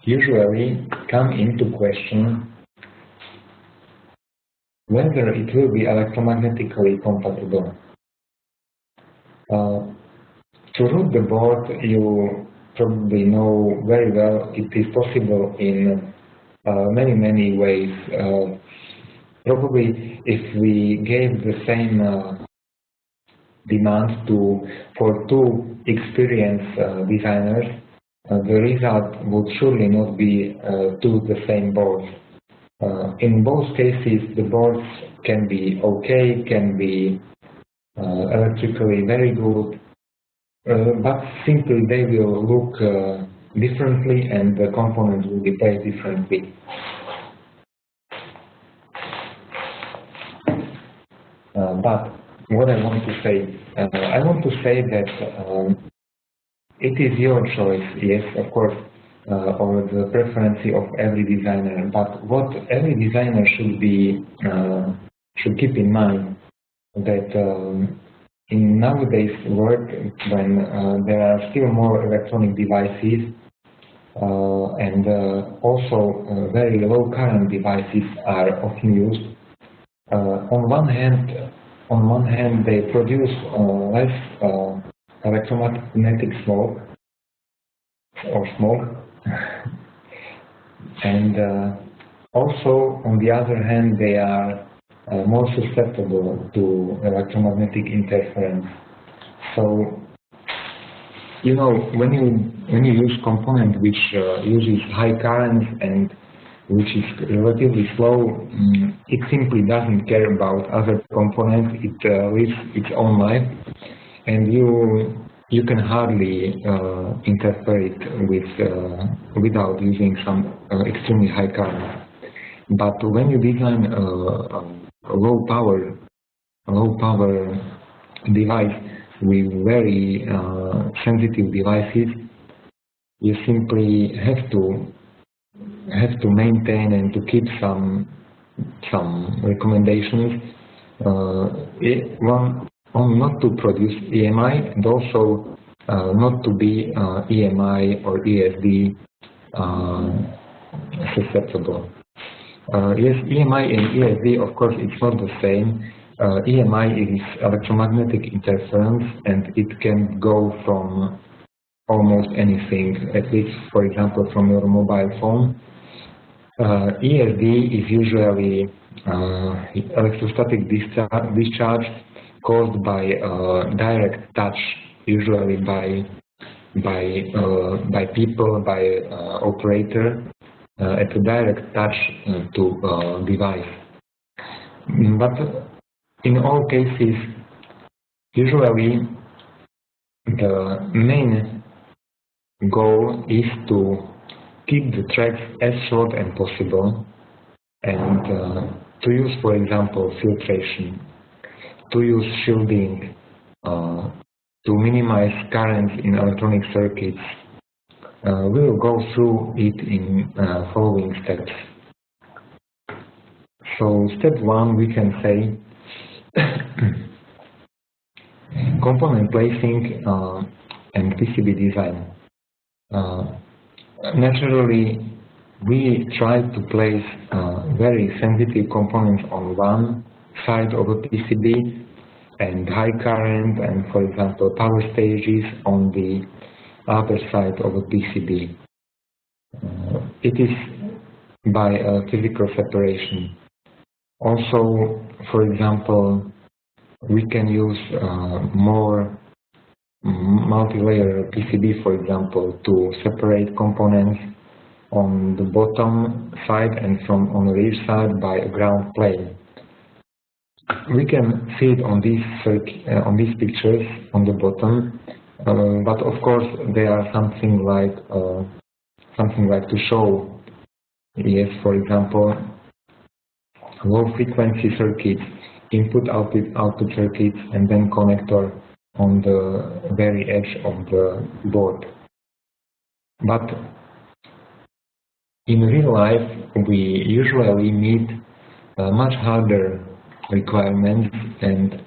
usually come into question whether it will be electromagnetically compatible. To root the board, you probably know very well it is possible in many ways. Probably if we gave the same demand for two experienced designers, the result would surely not be the same boards. In both cases, the boards can be okay, can be electrically very good, but simply they will look differently and the components will be placed differently. But what I want to say, that it is your choice, yes, of course, or the preference of every designer. But what every designer should keep in mind that in nowadays world, when there are still more electronic devices and also very low current devices are often used. On one hand, they produce less electromagnetic smoke, and also on the other hand, they are more susceptible to electromagnetic interference. So, you know, when you use component which uses high currents and which is relatively slow, it simply doesn't care about other components. It lives its own life, and you can hardly interfere it without using some extremely high current. But when you design a low power device with very sensitive devices, you simply have to maintain and to keep some recommendations. One, not to produce EMI, and also not to be EMI or ESD susceptible. Yes, EMI and ESD, of course, it's not the same. EMI is electromagnetic interference, and it can go from almost anything, at least, for example, from your mobile phone. ESD is usually electrostatic discharge caused by direct touch, usually by people, by operator, at a direct touch to device. But in all cases, usually the main goal is to keep the tracks as short as possible and to use, for example, filtration, to use shielding, to minimize currents in electronic circuits. We will go through it in following steps. So step one, we can say component placing and PCB design. Naturally, we try to place very sensitive components on one side of a PCB and high current and, for example, power stages on the other side of a PCB. It is by physical separation. Also, for example, we can use more multi-layer PCB, for example, to separate components on the bottom side and from on the rear side by a ground plane. We can see it on these pictures on the bottom, but of course they are something like to show. Yes, for example, low frequency circuits, input-output circuits, and then connector on the very edge of the board. But in real life, we usually meet much harder requirements, and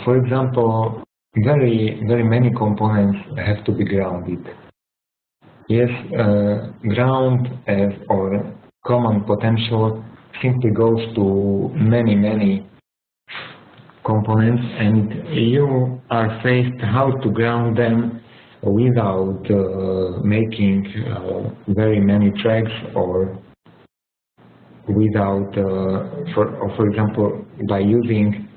for example, very many components have to be grounded. Yes, ground as or common potential simply goes to many components, and you are faced how to ground them without making very many tracks, or without, for example, by using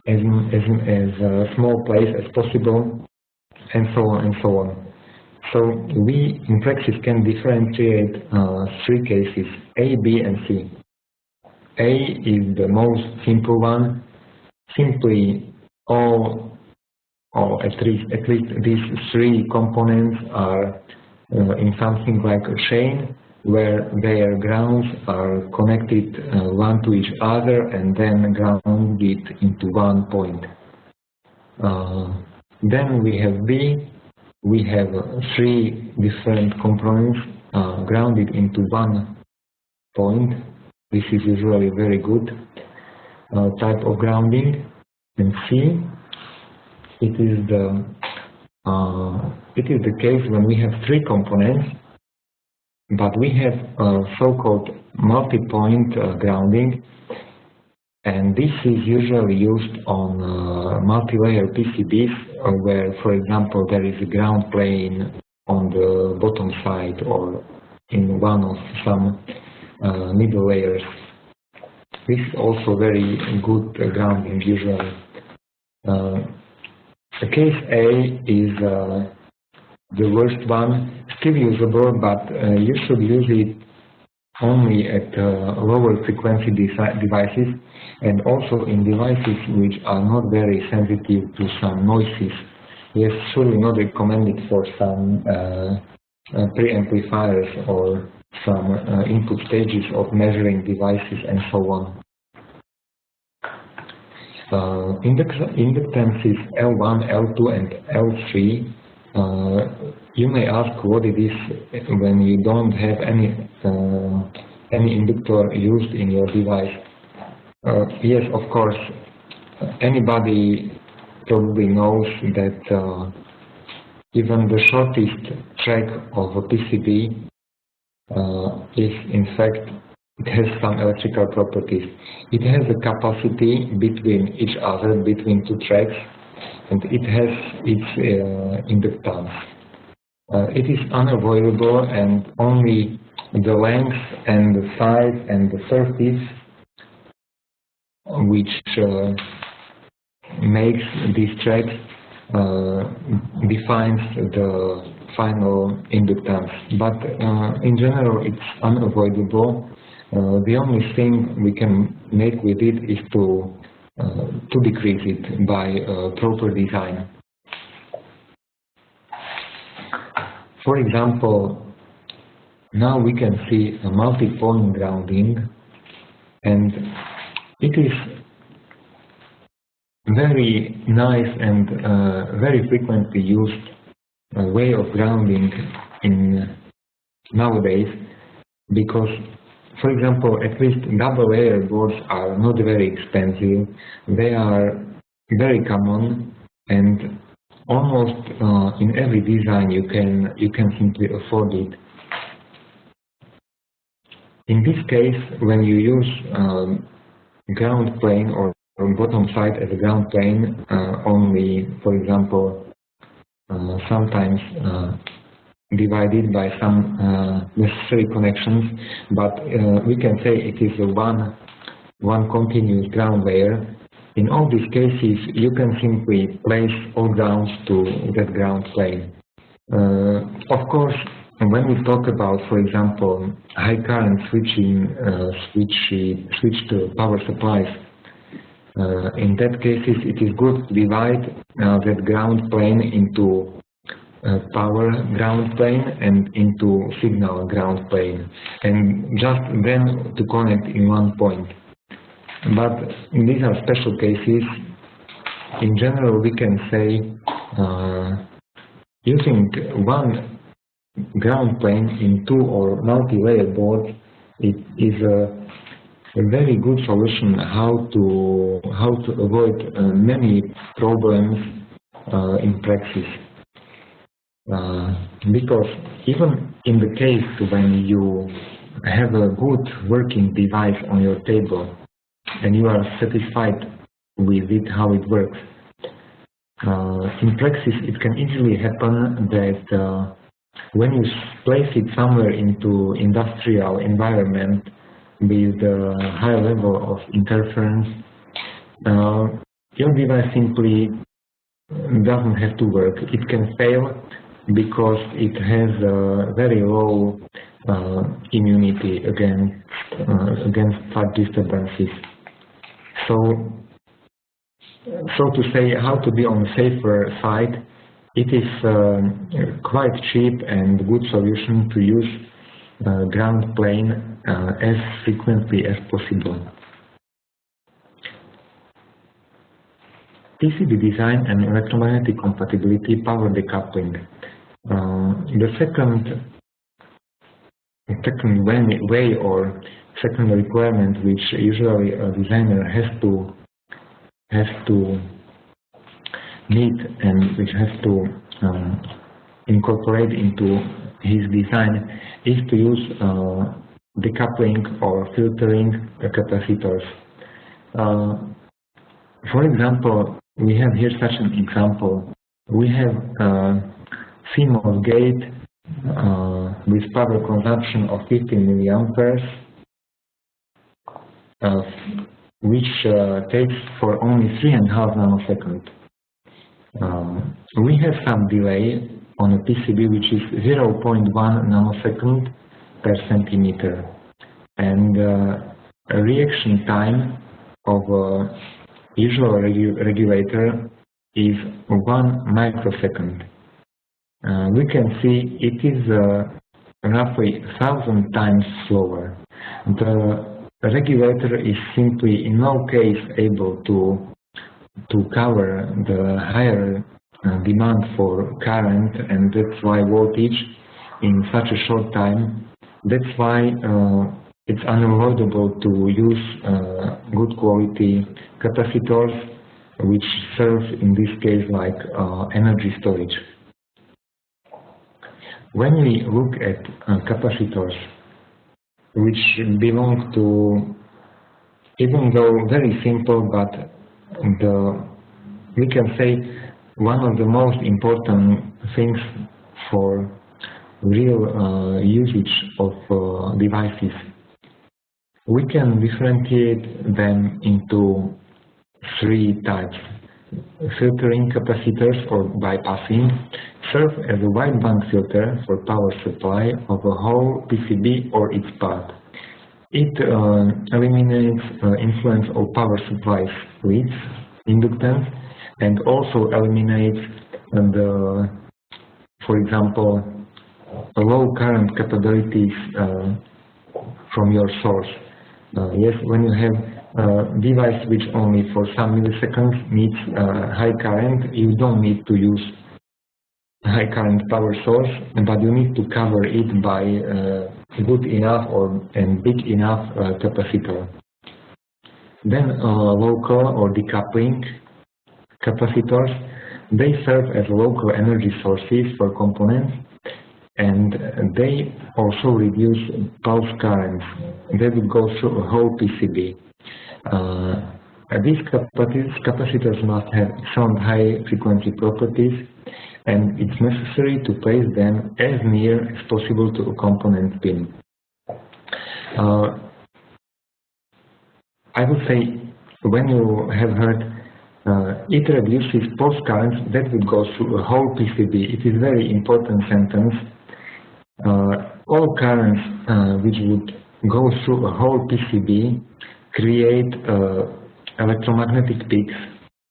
as a small place as possible, and so on and so on. So we in practice can differentiate three cases: A, B, and C. A is the most simple one. Simply all, or at least these three components are in something like a chain, where their grounds are connected one to each other and then grounded into one point. Then we have B. We have three different components grounded into one point. This is usually a very good type of grounding. And C, it is the case when we have three components, but we have so-called multi-point grounding, and this is usually used on multi-layer PCBs, where, for example, there is a ground plane on the bottom side or in one of some middle layers. This is also very good grounding usually. Case A is the worst one, still usable, but you should use it only at lower frequency devices, and also in devices which are not very sensitive to some noises. Yes, surely not recommended for some preamplifiers or some input stages of measuring devices and so on. Inductances L1, L2, and L3. You may ask what it is when you don't have any inductor used in your device. Yes, of course, anybody probably knows that even the shortest track of a PCB is, in fact, it has some electrical properties. It has a capacity between each other, between two tracks, and it has its inductance. It is unavoidable, and only the length and the size and the surface which makes these tracks defines the final inductance. But in general, it's unavoidable. The only thing we can make with it is to decrease it by proper design. For example, now we can see a multi-point grounding, and it is very nice and very frequently used way of grounding in nowadays, because, for example, at least double layer boards are not very expensive. They are very common, and almost in every design you can simply afford it. In this case, when you use ground plane or bottom side as a ground plane, only, for example, sometimes divided by some necessary connections, but we can say it is a one continuous ground layer. In all these cases, you can simply place all grounds to that ground plane. Of course, when we talk about, for example, high current switched power supplies, in that cases it is good to divide that ground plane into power ground plane and into signal ground plane, and just then to connect in one point. But these are special cases. In general, we can say using one ground plane in two or multi-layer boards, it is a very good solution how to avoid many problems in practice. Because even in the case when you have a good working device on your table and you are satisfied with it, how it works, in practice it can easily happen that when you place it somewhere into industrial environment with a high level of interference, your device simply doesn't have to work. It can fail because it has a very low immunity against such disturbances. So to say, how to be on the safer side, it is quite cheap and good solution to use ground plane as frequently as possible. PCB design and electromagnetic compatibility, power decoupling. The second way or second requirement which usually a designer has to meet and which has to incorporate into his design is to use decoupling or filtering capacitors. For example, we have here such an example. We have CMOS gate with power consumption of 15 milliamperes, which takes for only 3.5 nanoseconds. We have some delay on a PCB which is 0.1 nanosecond per centimeter, and a reaction time of a usual regulator is 1 microsecond. We can see it is roughly 1,000 times slower. The regulator is simply in no case able to cover the higher demand for current, and that's why voltage in such a short time. That's why it's unavoidable to use good quality capacitors, which serve in this case like energy storage. When we look at capacitors, which belong to, even though very simple, but we can say one of the most important things for real usage of devices. We can differentiate them into 3 types. Filtering capacitors or bypassing serve as a wideband filter for power supply of a whole PCB or its part. It eliminates influence of power supply leads, inductance, and also eliminates for example, low current capabilities from your source. Yes, when you have a device which only for some milliseconds needs high current, you don't need to use high current power source, but you need to cover it by good enough and big enough capacitor. Then local or decoupling capacitors, they serve as local energy sources for components, and they also reduce pulse currents. They will go through a whole PCB. These capacitors must have sound high frequency properties, and it's necessary to place them as near as possible to a component pin. I would say, when you have heard it reduces pulse currents, that will go through a whole PCB. It is a very important sentence. All currents which would go through a whole PCB create electromagnetic peaks,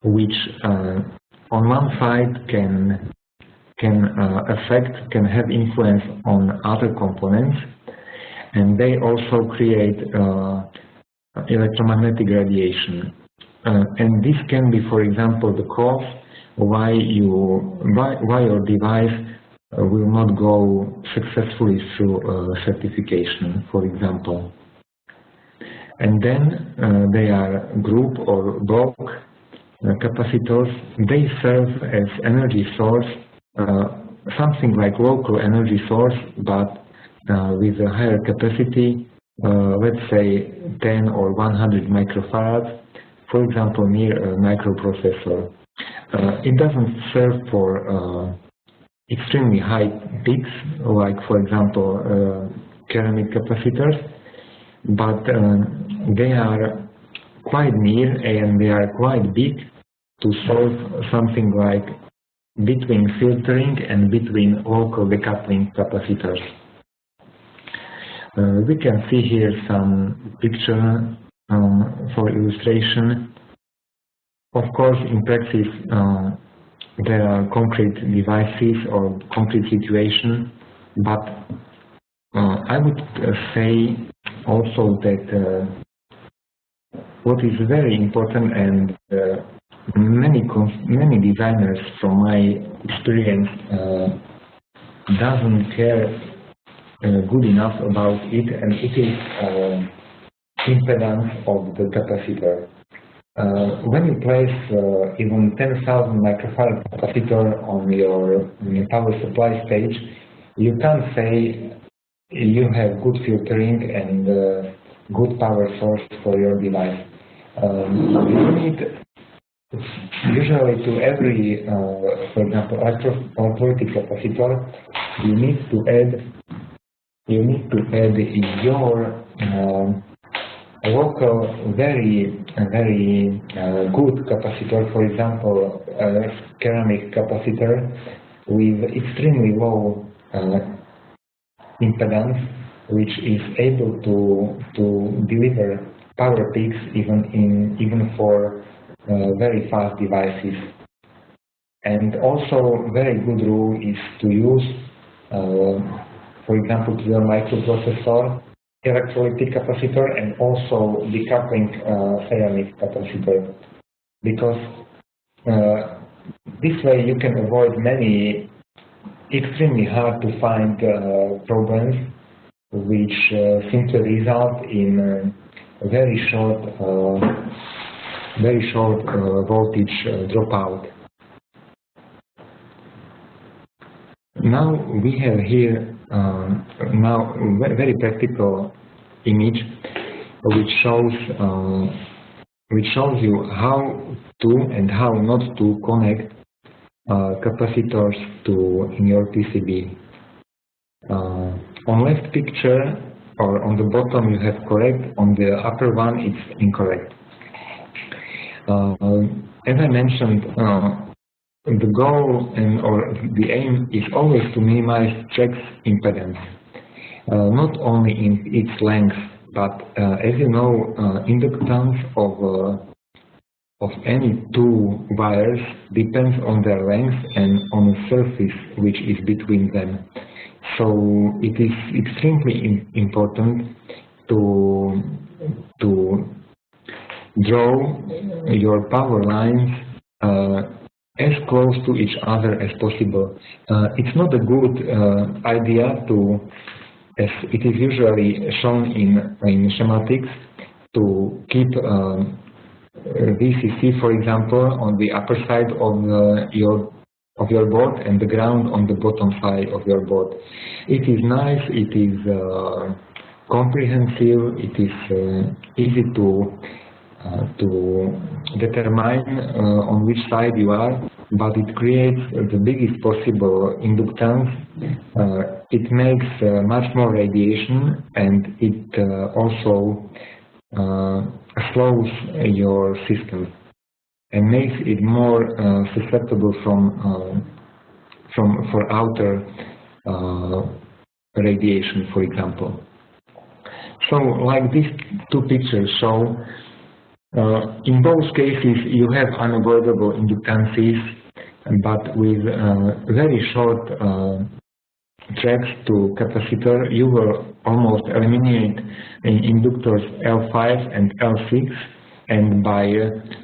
which on one side can have influence on other components, and they also create electromagnetic radiation. And this can be, for example, the cause why your device will not go successfully through certification, for example. And then there are group or bulk capacitors. They serve as energy source something like local energy source, but with a higher capacity, let's say 10 or 100 microfarads, for example, near a microprocessor. It doesn't serve for extremely high peaks, like, for example, ceramic capacitors, but they are quite near and they are quite big to solve something like between filtering and between local decoupling capacitors. We can see here some picture for illustration. Of course, in practice, there are concrete devices or concrete situation, but I would say also that what is very important, and many designers from my experience doesn't care good enough about it, and it is impedance of the capacitor. When you place even 10,000 microfarad capacitor on your power supply stage, you can't say you have good filtering and good power source for your device. You need usually to every, for example, electrolytic capacitor, you need to add your local very good capacitor, for example, ceramic capacitor with extremely low impedance, which is able to deliver power peaks even for very fast devices. And also, very good rule is to use, for example, to the microprocessor, electrolytic capacitor, and also decoupling ceramic capacitor, because this way you can avoid many extremely hard to find problems which simply result in very short voltage dropout. Now we have here now very practical image which shows you how to and how not to connect capacitors in your PCB. On left picture or on the bottom you have correct, on the upper one it's incorrect. As I mentioned, the goal or the aim is always to minimize track's impedance, not only in its length, but as you know, inductance of any two wires depends on their length and on the surface which is between them. So it is extremely important to draw your power lines as close to each other as possible. It's not a good idea to, as it is usually shown in schematics, to keep VCC, for example, on the upper side of your board and the ground on the bottom side of your board. It is nice, it is comprehensive, it is easy to determine on which side you are, but it creates the biggest possible inductance. It makes much more radiation, and it also slows your system and makes it more susceptible for outer radiation, for example. So, like these two pictures show, in both cases you have unavoidable inductances, but with very short tracks to capacitor, you will almost eliminate inductors L5 and L6, and by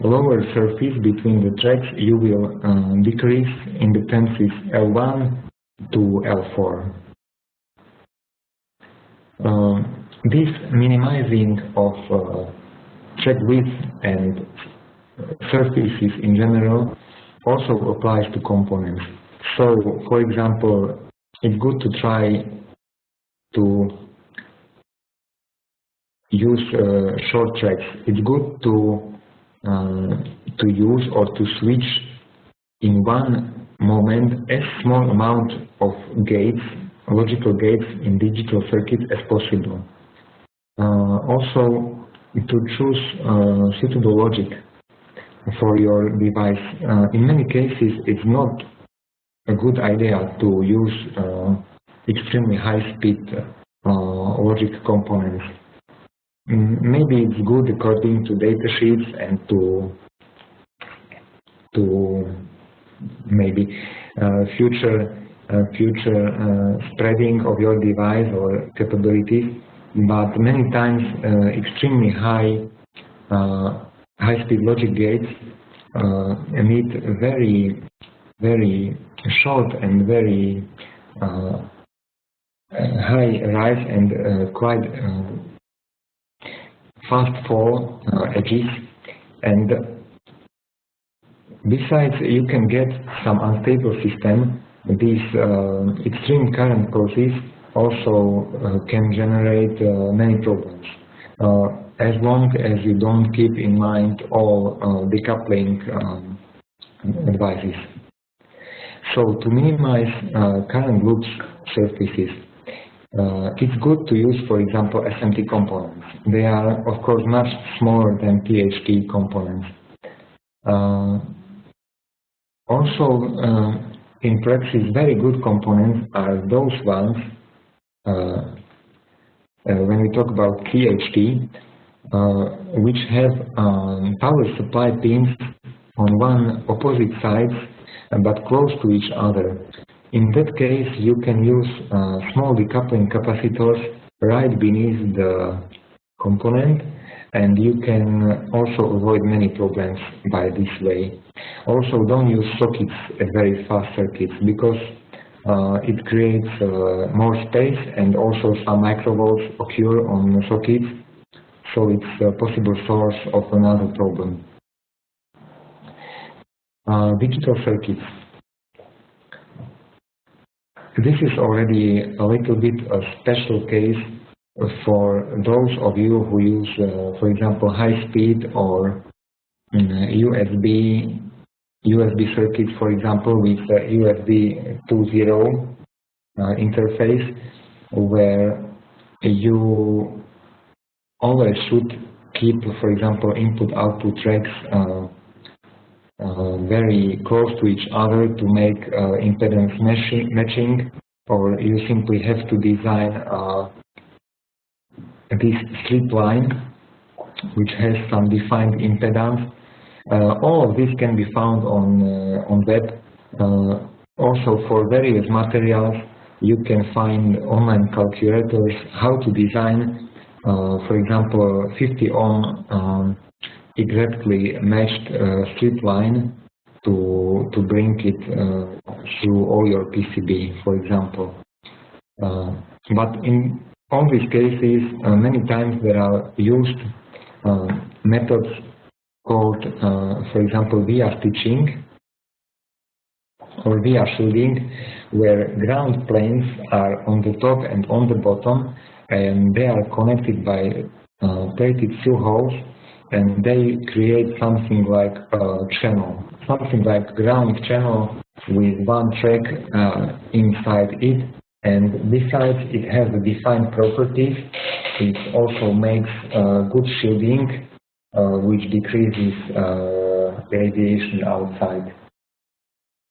lower surface between the tracks you will decrease inductances L1 to L4. This minimizing of track width and surfaces in general also applies to components. So, for example, it's good to try to use short tracks. It's good to use or to switch in one moment as small amount of gates, logical gates in digital circuits as possible. Also, to choose suitable logic for your device. In many cases, it's not a good idea to use extremely high-speed logic components. Maybe it's good according to data sheets and to maybe future spreading of your device or capabilities, but many times extremely high-speed logic gates need very short and very high rise and quite fast fall edges, and besides you can get some unstable system. These extreme current courses also can generate many problems, as long as you don't keep in mind all decoupling advices. So to minimize current loops surfaces, it's good to use, for example, SMT components. They are, of course, much smaller than THT components. Also, in practice, very good components are those ones, when we talk about THT, which have power supply pins on one opposite sides, but close to each other. In that case, you can use small decoupling capacitors right beneath the component, and you can also avoid many problems by this way. Also, don't use sockets at very fast circuits, because it creates more space, and also some microvolts occur on the sockets, so it's a possible source of another problem. Digital circuits. This is already a little bit a special case for those of you who use, for example, high-speed or USB circuits, for example, with USB 2.0 interface, where you always should keep, for example, input-output tracks very close to each other to make impedance matching, or you simply have to design this strip line which has some defined impedance. All of this can be found on web. Also, for various materials, you can find online calculators how to design, for example, 50 ohm exactly matched strip line to bring it through all your PCB, for example. But in all these cases, many times there are used methods called, for example, via stitching or via shielding, where ground planes are on the top and on the bottom, and they are connected by plated through holes, and they create something like a channel, something like ground channel with one track inside it. And besides, it has defined properties. It also makes good shielding, which decreases radiation outside.